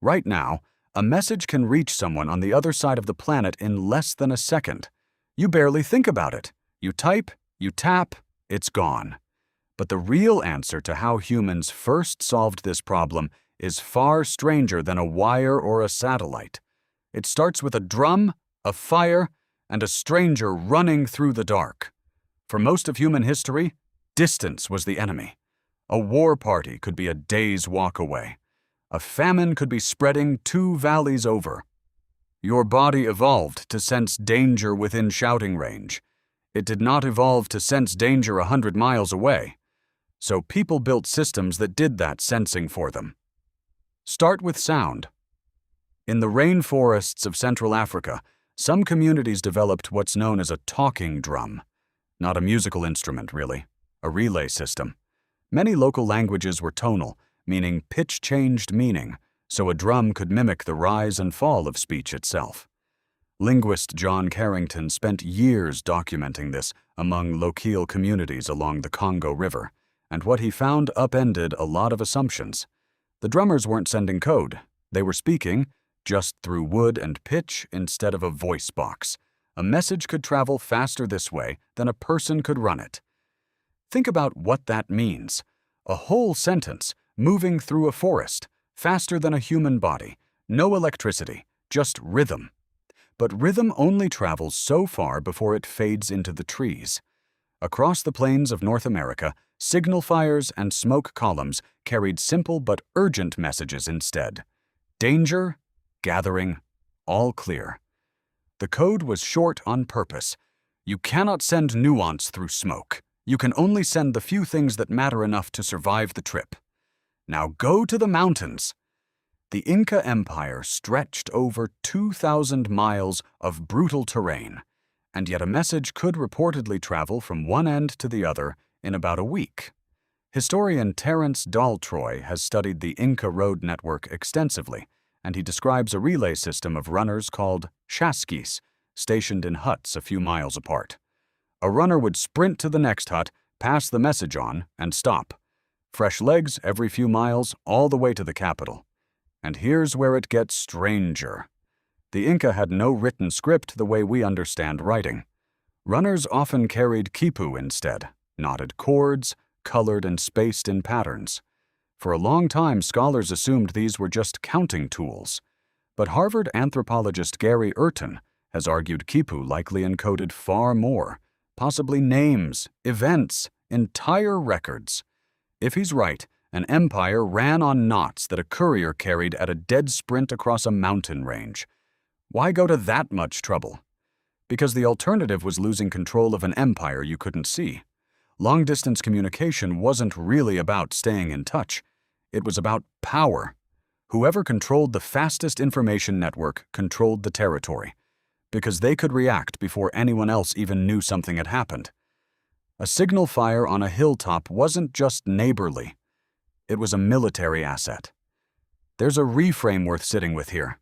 Right now, a message can reach someone on the other side of the planet in less than a second. You barely think about it. You type, you tap, it's gone. But the real answer to how humans first solved this problem is far stranger than a wire or a satellite. It starts with a drum, a fire, and a stranger running through the dark. For most of human history, distance was the enemy. A war party could be a day's walk away. A famine could be spreading 2 valleys over. Your body evolved to sense danger within shouting range. It did not evolve to sense danger 100 miles away. So people built systems that did that sensing for them. Start with sound. In the rainforests of Central Africa, some communities developed what's known as a talking drum. Not a musical instrument, really. A relay system. Many local languages were tonal, meaning pitch-changed meaning, so a drum could mimic the rise and fall of speech itself. Linguist John Carrington spent years documenting this among local communities along the Congo River, and what he found upended a lot of assumptions. The drummers weren't sending code. They were speaking, just through wood and pitch instead of a voice box. A message could travel faster this way than a person could run it. Think about what that means. A whole sentence, moving through a forest, faster than a human body, no electricity, just rhythm. But rhythm only travels so far before it fades into the trees. Across the plains of North America, signal fires and smoke columns carried simple but urgent messages instead. Danger, gathering, all clear. The code was short on purpose. You cannot send nuance through smoke. You can only send the few things that matter enough to survive the trip. Now go to the mountains. The Inca Empire stretched over 2,000 miles of brutal terrain, and yet a message could reportedly travel from one end to the other in about a week. Historian Terence Daltroy has studied the Inca road network extensively, and he describes a relay system of runners called chasquis, stationed in huts a few miles apart. A runner would sprint to the next hut, pass the message on, and stop. Fresh legs every few miles, all the way to the capital. And here's where it gets stranger. The Inca had no written script the way we understand writing. Runners often carried khipu instead, knotted cords, colored and spaced in patterns. For a long time, scholars assumed these were just counting tools. But Harvard anthropologist Gary Urton has argued khipu likely encoded far more, possibly names, events, entire records. If he's right, an empire ran on knots that a courier carried at a dead sprint across a mountain range. Why go to that much trouble? Because the alternative was losing control of an empire you couldn't see. Long-distance communication wasn't really about staying in touch. It was about power. Whoever controlled the fastest information network controlled the territory, because they could react before anyone else even knew something had happened. A signal fire on a hilltop wasn't just neighborly. It was a military asset. There's a reframe worth sitting with here.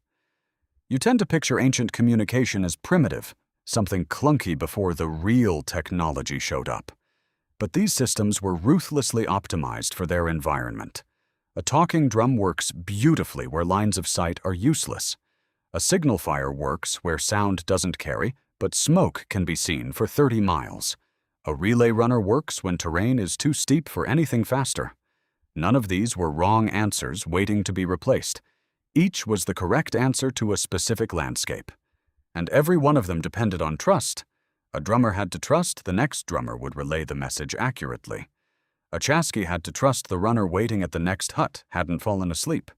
You tend to picture ancient communication as primitive, something clunky before the real technology showed up. But these systems were ruthlessly optimized for their environment. A talking drum works beautifully where lines of sight are useless. A signal fire works where sound doesn't carry, but smoke can be seen for 30 miles. A relay runner works when terrain is too steep for anything faster. None of these were wrong answers waiting to be replaced. Each was the correct answer to a specific landscape. And every one of them depended on trust. A drummer had to trust the next drummer would relay the message accurately. A chasqui had to trust the runner waiting at the next hut hadn't fallen asleep.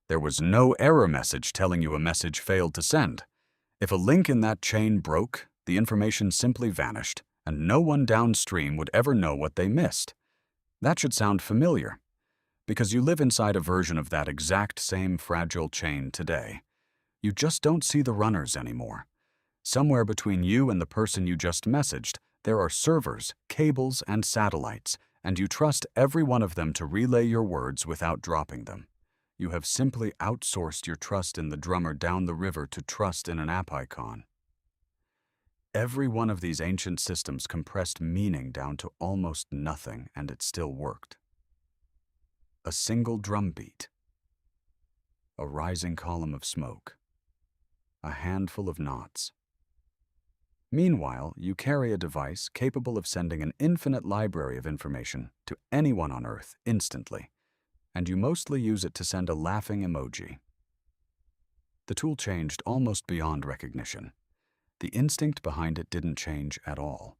There was no error message telling you a message failed to send. If a link in that chain broke, the information simply vanished, and no one downstream would ever know what they missed. That should sound familiar, because you live inside a version of that exact same fragile chain today. You just don't see the runners anymore. Somewhere between you and the person you just messaged, there are servers, cables, and satellites, and you trust every one of them to relay your words without dropping them. You have simply outsourced your trust in the drummer down the river to trust in an app icon. Every one of these ancient systems compressed meaning down to almost nothing, and it still worked. A single drum beat. a rising column of smoke, a handful of knots. Meanwhile, you carry a device capable of sending an infinite library of information to anyone on Earth instantly, and you mostly use it to send a laughing emoji. The tool changed almost beyond recognition. The instinct behind it didn't change at all.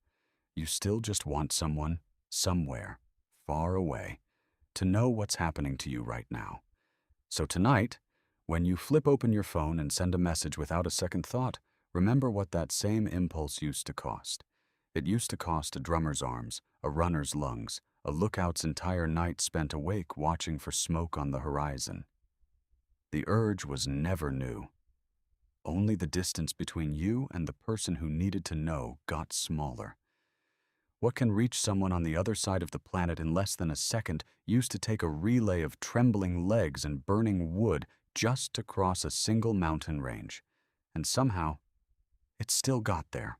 You still just want someone, somewhere, far away, to know what's happening to you right now. So tonight, when you flip open your phone and send a message without a second thought, remember what that same impulse used to cost. It used to cost a drummer's arms, a runner's lungs, a lookout's entire night spent awake watching for smoke on the horizon. The urge was never new. Only the distance between you and the person who needed to know got smaller. What can reach someone on the other side of the planet in less than a second used to take a relay of trembling legs and burning wood just to cross a single mountain range. And somehow, it still got there.